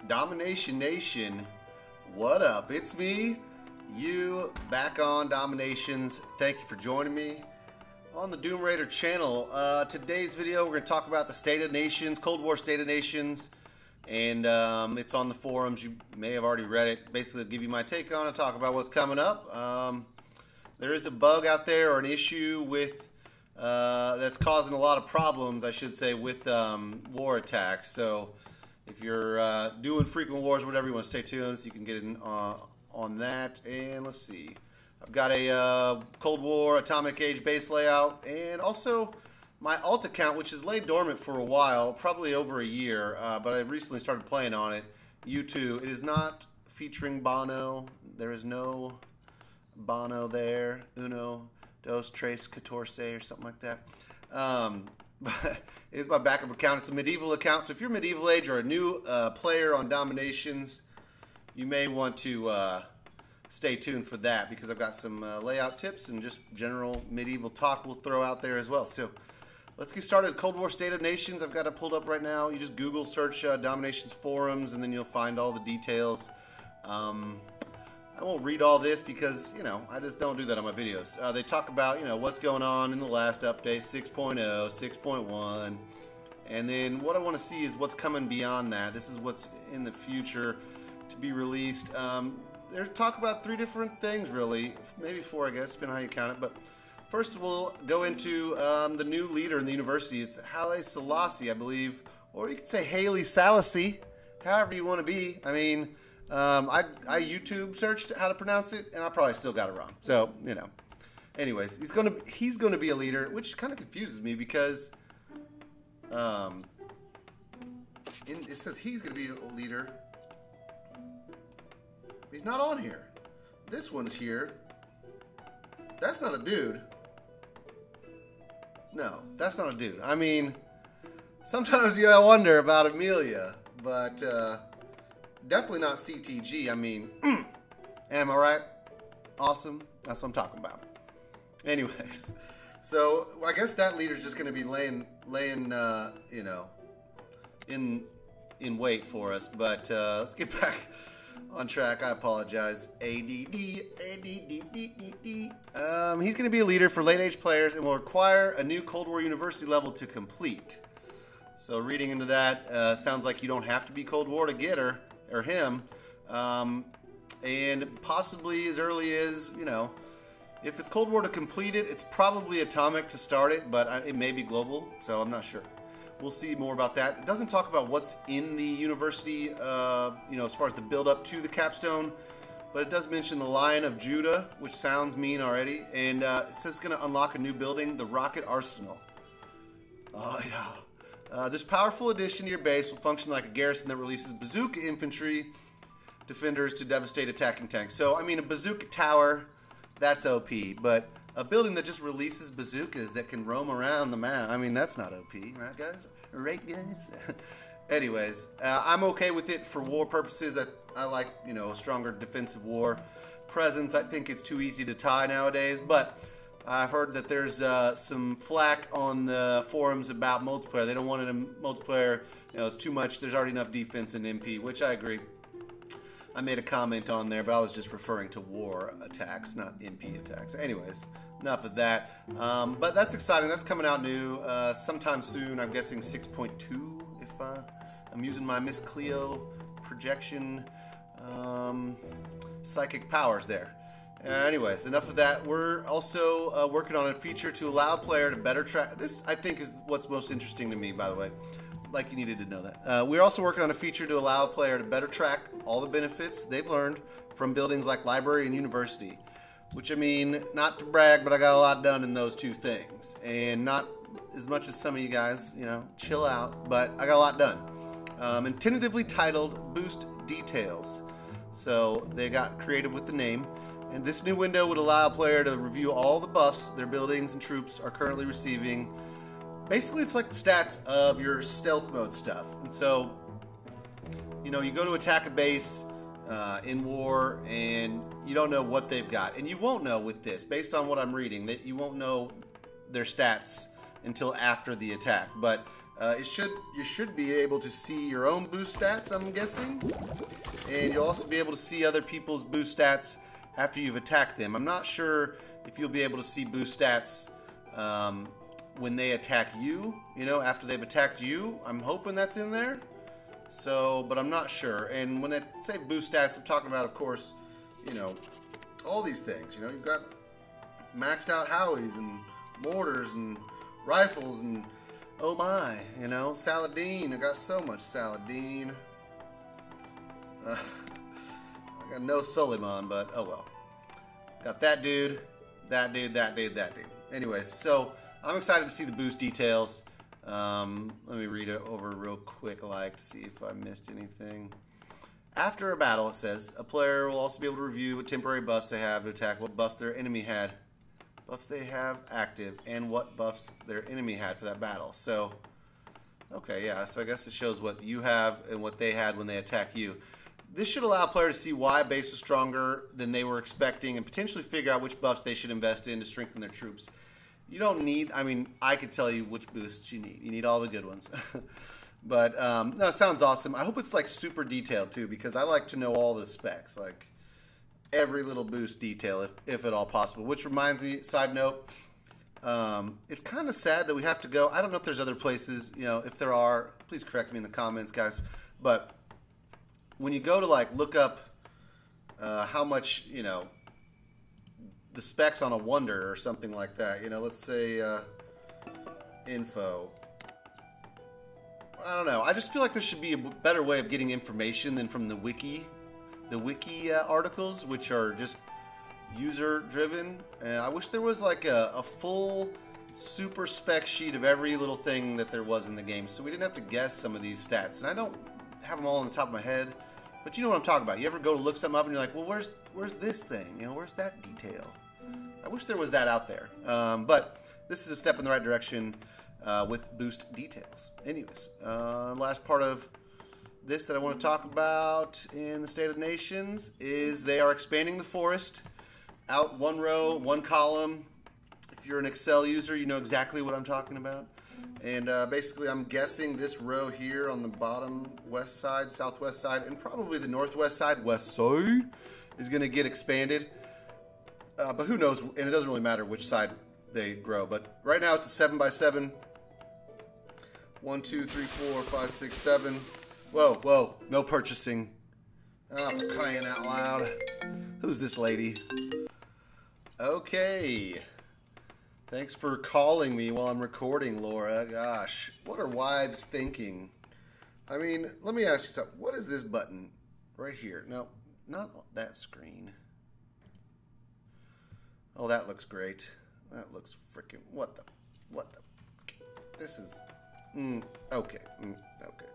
Domination Nation, what up? It's me, you, back on DomiNations. Thank you for joining me on the Doom Raider channel. Today's video, we're going to talk about the State of Nations, Cold War State of Nations, and it's on the forums. You may have already read it. Basically, I'll give you my take on it, talk about what's coming up. There is a bug out there, or an issue with that's causing a lot of problems, I should say, with war attacks. So if you're doing frequent wars or whatever, you want to stay tuned so you can get in on that. And let's see, I've got a Cold War Atomic Age base layout, and also my alt account, which has laid dormant for a while, probably over a year, but I recently started playing on it. U2. It is not featuring Bono. There is no Bono there. Uno, dos, tres, catorce, or something like that. But it is my backup account. It's a medieval account, so if you're medieval age or a new player on DomiNations, you may want to stay tuned for that, because I've got some layout tips and just general medieval talk we'll throw out there as well. So let's get started. Cold War State of Nations, I've got it pulled up right now. You just Google search DomiNations forums, and then you'll find all the details. I won't read all this because, you know, I just don't do that on my videos. They talk about, you know, what's going on in the last update, 6.0, 6.1. And then what I want to see is what's coming beyond that. This is what's in the future to be released. There's talk about 3 different things, really. Maybe 4, I guess, depending on how you count it. But first, we'll go into the new leader in the university. It's Haile Selassie, I believe. Or you could say Haile Selassie, however you want to be. I mean, I YouTube searched how to pronounce it, and I probably still got it wrong. So, you know. Anyways, he's gonna be a leader, which kind of confuses me because it says he's gonna be a leader. He's not on here. This one's here. That's not a dude. No, that's not a dude. I mean, sometimes you wonder about Amelia, but definitely not CTG. I mean, am I right? Awesome. That's what I'm talking about. Anyways, so I guess that leader's just going to be laying, you know, in wait for us. But let's get back on track. I apologize. ADD. He's going to be a leader for late age players and will require a new Cold War University level to complete. So reading into that, sounds like you don't have to be Cold War to get her or him, and possibly as early as, you know, if it's Cold War to complete it, it's probably atomic to start it, but it may be global, so I'm not sure. We'll see more about that. It doesn't talk about what's in the university, you know, as far as the build up to the capstone, but it does mention the Lion of Judah, which sounds mean already, and it says it's going to unlock a new building, the Rocket Arsenal. Oh yeah. This powerful addition to your base will function like a garrison that releases bazooka infantry defenders to devastate attacking tanks. So, I mean, a bazooka tower, that's OP, but a building that just releases bazookas that can roam around the map, I mean, that's not OP, right, guys? Right, guys? Anyways, I'm okay with it for war purposes. I like, you know, a stronger defensive war presence. I think it's too easy to tie nowadays, but I've heard that there's some flack on the forums about multiplayer. They don't want it in multiplayer. You know, it's too much. There's already enough defense in MP, which I agree. I made a comment on there, but I was just referring to war attacks, not MP attacks. Anyways, enough of that. But that's exciting. That's coming out new sometime soon. I'm guessing 6.2 if I'm using my Miss Cleo projection psychic powers there. Anyways, enough of that. We're also working on a feature to allow a player to better track. This, I think, is what's most interesting to me, by the way. Like you needed to know that. We're also working on a feature to allow a player to better track all the benefits they've learned from buildings like library and university. Which, I mean, not to brag, but I got a lot done in those 2 things. And not as much as some of you guys, you know, chill out. But I got a lot done. And tentatively titled Boost Details. So they got creative with the name. And this new window would allow a player to review all the buffs their buildings and troops are currently receiving. Basically, it's like the stats of your stealth mode stuff. And so, you know, you go to attack a base in war, and you don't know what they've got. And you won't know with this, based on what I'm reading, that you won't know their stats until after the attack. But You should be able to see your own boost stats, I'm guessing. And you'll also be able to see other people's boost stats after you've attacked them. I'm not sure if you'll be able to see boost stats when they attack you, you know, after they've attacked you. I'm hoping that's in there. So, but I'm not sure. And when I say boost stats, I'm talking about, of course, you know, all these things. You know, you've got maxed out Howies and mortars and rifles and, oh my, you know, Saladin. I got so much Saladin. I got no Suleiman, but oh well. Got that dude, that dude, that dude, that dude. Anyways, so I'm excited to see the boost details. Let me read it over real quick, like, to see if I missed anything. After a battle, it says, a player will also be able to review what temporary buffs they have to attack, what buffs their enemy had, buffs they have active, and what buffs their enemy had for that battle. So, okay, yeah, so I guess it shows what you have and what they had when they attack you. This should allow players to see why a base was stronger than they were expecting and potentially figure out which buffs they should invest in to strengthen their troops. You don't need, I mean, I could tell you which boosts you need. You need all the good ones. But, no, it sounds awesome. I hope it's, like, super detailed, too, because I like to know all the specs, like, every little boost detail, if at all possible. Which reminds me, side note, it's kind of sad that we have to go. I don't know if there's other places, you know, if there are, please correct me in the comments, guys. But when you go to, like, look up how much, you know, the specs on a Wonder or something like that, you know, let's say info. I don't know. I just feel like there should be a better way of getting information than from the wiki articles, which are just user-driven. I wish there was like a full super spec sheet of every little thing that there was in the game, so we didn't have to guess some of these stats. And I don't have them all on the top of my head, but you know what I'm talking about. You ever go to look something up and you're like, well, where's this thing? You know, where's that detail? I wish there was that out there. But this is a step in the right direction with boost details. Anyways, last part of this that I want to talk about in the State of Nations is they are expanding the forest out one row, one column. If you're an Excel user, you know exactly what I'm talking about. And basically, I'm guessing this row here on the bottom west side, southwest side, and probably the northwest side, west side, is going to get expanded. But who knows? And it doesn't really matter which side they grow. But right now, it's a 7x7. 1, 2, 3, 4, 5, 6, 7. Whoa, whoa, no purchasing. Oh, for crying out loud. Who's this lady? Okay. Thanks for calling me while I'm recording, Laura. Gosh, what are wives thinking? I mean, let me ask you something. What is this button right here? No, not that screen. Oh, that looks great. That looks freaking, what the, this is, okay, okay.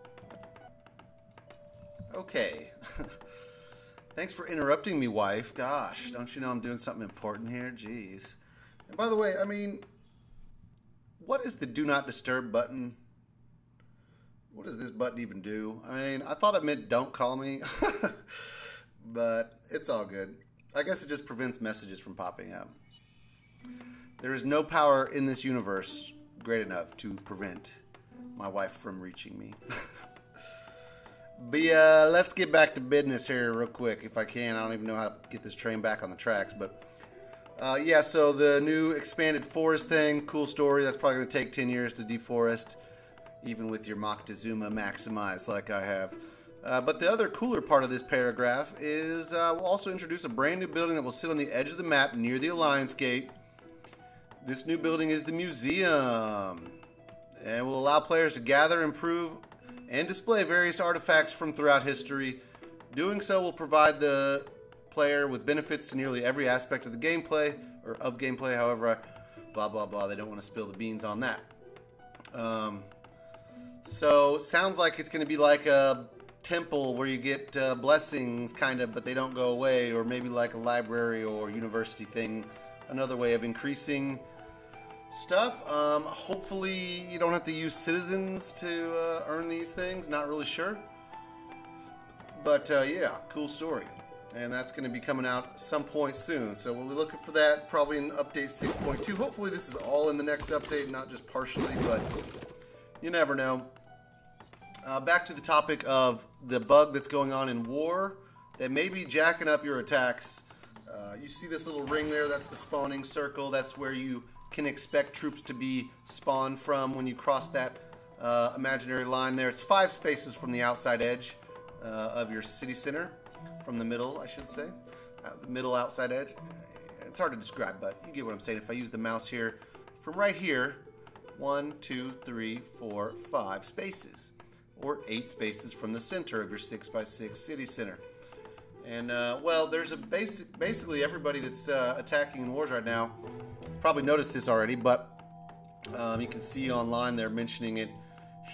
Okay. Thanks for interrupting me, wife. Gosh, don't you know I'm doing something important here? Jeez. And by the way, I mean, what is the do not disturb button? What does this button even do? I mean, I thought it meant don't call me. But it's all good. I guess it just prevents messages from popping up. There is no power in this universe great enough to prevent my wife from reaching me. But let's get back to business here real quick, if I can. I don't even know how to get this train back on the tracks, but yeah, so the new expanded forest thing, cool story. That's probably going to take 10 years to deforest, even with your Moctezuma maximized like I have. But the other cooler part of this paragraph is we'll also introduce a brand new building that will sit on the edge of the map near the Alliance Gate. This new building is the museum, and will allow players to gather, improve, and display various artifacts from throughout history. Doing so will provide the player with benefits to nearly every aspect of the gameplay, or of gameplay, however, blah, blah, blah. They don't want to spill the beans on that. So, sounds like it's going to be like a temple where you get blessings, kind of, but they don't go away, or maybe like a library or university thing. Another way of increasing stuff. Hopefully you don't have to use citizens to earn these things. Not really sure. But yeah, cool story. And that's going to be coming out some point soon. So we'll be looking for that probably in update 6.2. Hopefully this is all in the next update, not just partially. But You never know. Back to the topic of the bug that's going on in war that may be jacking up your attacks. You see this little ring there? That's the spawning circle. That's where you can expect troops to be spawned from when you cross that imaginary line there. It's 5 spaces from the outside edge of your city center. From the middle, I should say. The middle outside edge. It's hard to describe, but you get what I'm saying. If I use the mouse here, from right here, 1, 2, 3, 4, 5 spaces. Or 8 spaces from the center of your 6x6 city center. And, well, there's a basically everybody that's attacking in wars right now has probably noticed this already, but you can see online they're mentioning it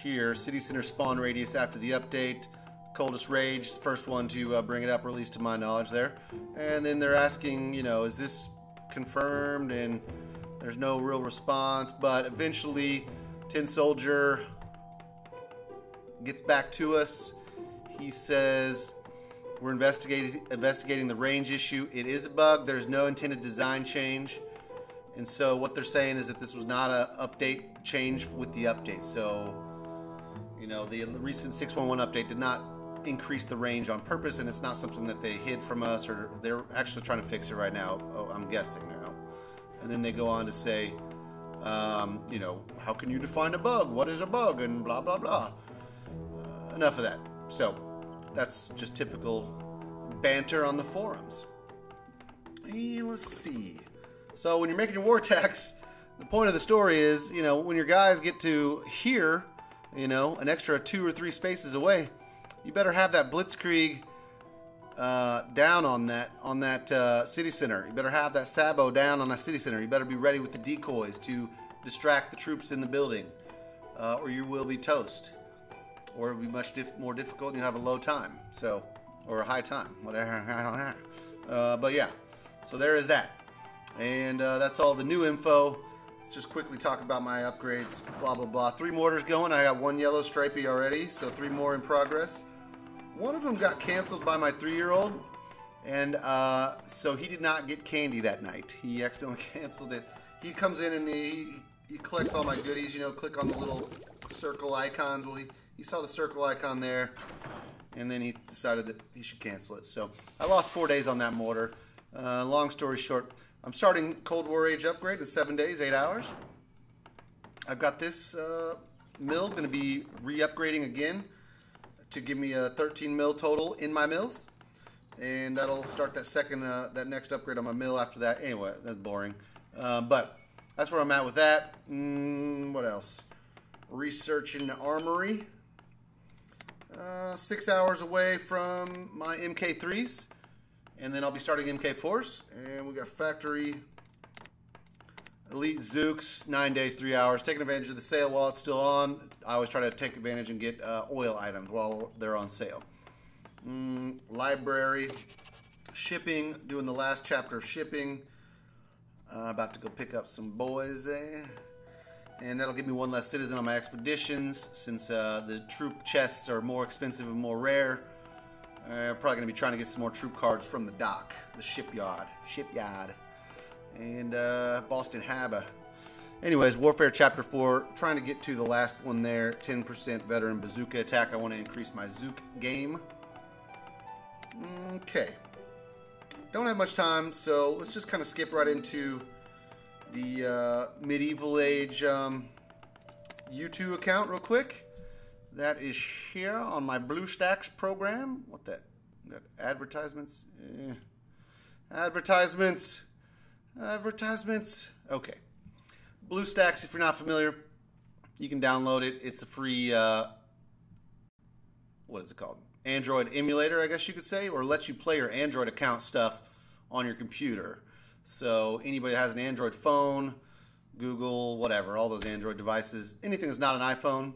here. City center spawn radius after the update. Coldest Rage, first one to bring it up, or at least to my knowledge there. And then they're asking, you know, is this confirmed? And there's no real response, but eventually Tin Soldier gets back to us. He says, we're investigating the range issue. It is a bug. There's no intended design change. And so what they're saying is that this was not an update change with the update. So, you know, the recent 6.1 update did not increase the range on purpose, and it's not something that they hid from us, or they're actually trying to fix it right now. Oh, I'm guessing now. And then they go on to say, you know, how can you define a bug? What is a bug? And blah, blah, blah. Enough of that. So, that's just typical banter on the forums. And let's see. So, when you're making your war attacks, the point of the story is, you know, when your guys get to here, you know, an extra 2 or 3 spaces away, you better have that blitzkrieg down on that city center. You better have that sabot down on that city center. You better be ready with the decoys to distract the troops in the building, or you will be toast. Or it'll be much more difficult and you'll have a low time. So, or a high time, whatever. But yeah, so there is that. And that's all the new info. Let's just quickly talk about my upgrades, blah, blah, blah. 3 mortars going. I got 1 yellow stripey already, so 3 more in progress. One of them got canceled by my 3-year-old, and so he did not get candy that night. He accidentally canceled it. He comes in and he collects all my goodies, you know, click on the little circle icons. Well, he saw the circle icon there, and then he decided that he should cancel it. So I lost 4 days on that mortar. Long story short, I'm starting Cold War Age upgrade to 7 days, 8 hours. I've got this mill going to be re-upgrading again to give me a 13 mil total in my mills. And that'll start that next upgrade on my mill after that. Anyway, that's boring. But that's where I'm at with that. What else? Researching the armory. 6 hours away from my MK3s. And then I'll be starting MK4s. And we got factory Elite Zooks, 9 days, 3 hours. Taking advantage of the sale while it's still on. I always try to take advantage and get oil items while they're on sale. Library. Shipping. Doing the last chapter of shipping. About to go pick up some boys there. And that'll give me 1 less citizen on my expeditions, since the troop chests are more expensive and more rare. I'm probably going to be trying to get some more troop cards from the dock, the shipyard, and Boston Harbor. Anyways, Warfare Chapter 4, trying to get to the last one there, 10% veteran bazooka attack. I want to increase my zook game. Okay. Don't have much time, so let's just kind of skip right into the Medieval Age U2 account real quick. That is here on my BlueStacks program. What that? Got advertisements? Advertisements. Okay. BlueStacks, if you're not familiar, you can download it. It's a free, what is it called? Android emulator, I guess you could say, or lets you play your Android account stuff on your computer. So anybody that has an Android phone, Google, whatever, all those Android devices, anything that's not an iPhone,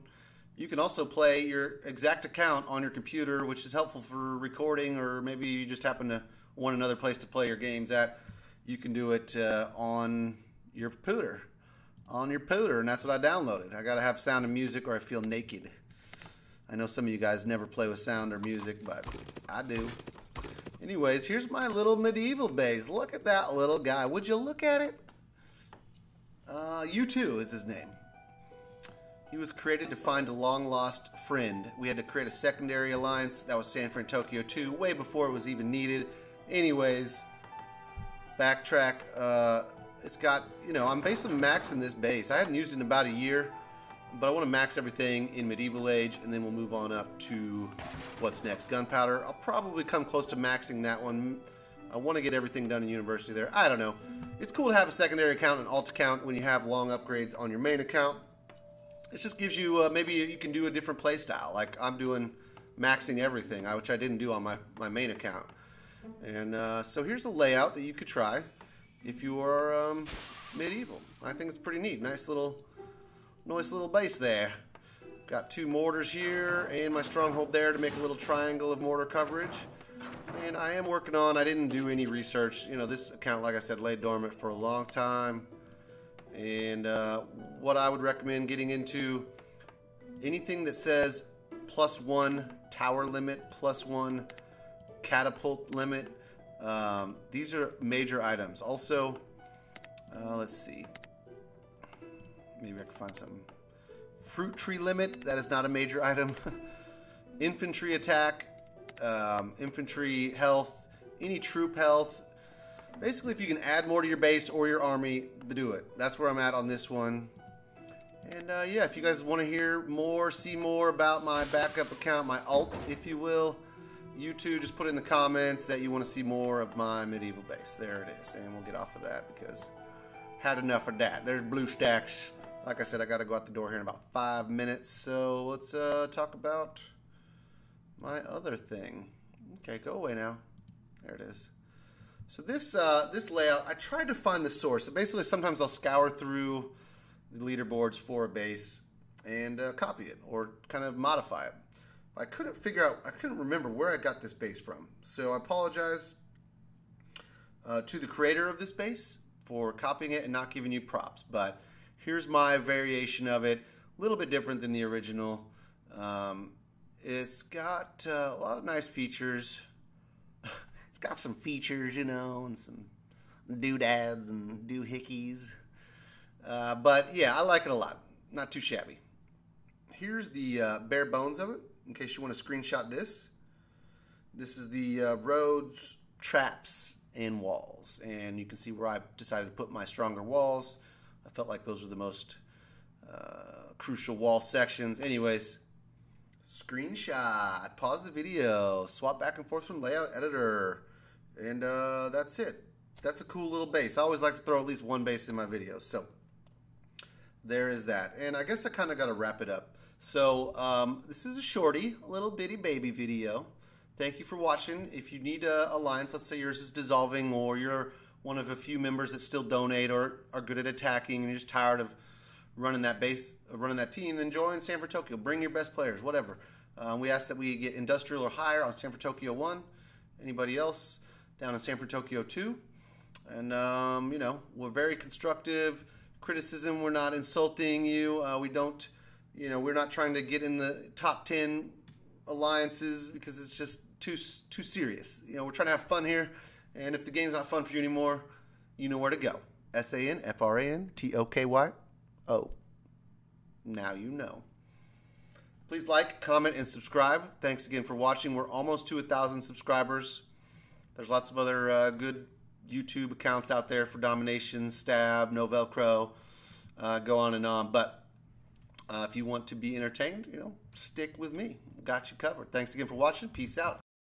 you can also play your exact account on your computer, which is helpful for recording, or maybe you just happen to want another place to play your games at. You can do it on your pooter. And that's what I downloaded. I gotta have sound and music or I feel naked. I know some of you guys never play with sound or music, but I do. Anyways, here's my little medieval base. Look at that little guy. Would you look at it? U2 is his name. He was created to find a long-lost friend. We had to create a secondary alliance. That was San Fran Tokyo 2, way before it was even needed. Anyways, backtrack. It's got, you know, I'm basically maxing this base. I haven't used it in about a year, but I want to max everything in Medieval Age, and then we'll move on up to what's next. Gunpowder. I'll probably come close to maxing that one. I want to get everything done in University there. I don't know. It's cool to have a secondary account and alt account when you have long upgrades on your main account. It just gives you, maybe you can do a different play style. Like I'm doing maxing everything, which I didn't do on my main account. And so here's a layout that you could try if you are medieval. I think it's pretty neat. Nice little base there. Got 2 mortars here and my stronghold there to make a little triangle of mortar coverage. And I am working on, I didn't do any research. You know, this account, like I said, lay dormant for a long time. And what I would recommend getting into, anything that says +1 tower limit, +1 catapult limit. These are major items. Also, let's see. Maybe I can find something. Fruit tree limit, that is not a major item. Infantry attack, infantry health, any troop health. Basically, if you can add more to your base or your army, do it. That's where I'm at on this one. And yeah, if you guys want to hear more, see more about my backup account, my alt, if you will, you too, just put in the comments that you want to see more of my medieval base. There it is. And we'll get off of that because had enough of that. There's blue stacks. Like I said, I got to go out the door here in about 5 minutes. So let's talk about my other thing. Okay, go away now. There it is. So this layout, I tried to find the source. So basically, sometimes I'll scour through the leaderboards for a base and copy it or kind of modify it. I couldn't remember where I got this base from. So I apologize to the creator of this base for copying it and not giving you props. But here's my variation of it. A little bit different than the original. It's got a lot of nice features. It's got some features, you know, and some doodads and doohickeys. But yeah, I like it a lot. Not too shabby. Here's the bare bones of it, in case you want to screenshot this. This is the roads, traps, and walls. And you can see where I decided to put my stronger walls. I felt like those were the most crucial wall sections. Anyways, screenshot, pause the video, swap back and forth from layout editor, and that's it. That's a cool little base. I always like to throw at least one base in my videos. So there is that. And I guess I kind of got to wrap it up. So this is a shorty, a little bitty baby video. Thank you for watching. If you need an alliance, let's say yours is dissolving or you're one of a few members that still donate or are good at attacking and you're just tired of running that base, running that team, then join San Fran Tokyo. Bring your best players, whatever. We ask that we get industrial or higher on San Fran Tokyo 1. Anybody else down in San Fran Tokyo 2. And, you know, we're very constructive. Criticism, we're not insulting you. We don't, you know, we're not trying to get in the top 10 alliances because it's just too serious. You know, we're trying to have fun here. And if the game's not fun for you anymore, you know where to go. SANFRANTOKYO. Now you know. Please like, comment, and subscribe. Thanks again for watching. We're almost to 1,000 subscribers. There's lots of other good YouTube accounts out there for DomiNations, Stab, No Velcro, go on and on. But if you want to be entertained, you know, stick with me. Got you covered. Thanks again for watching. Peace out.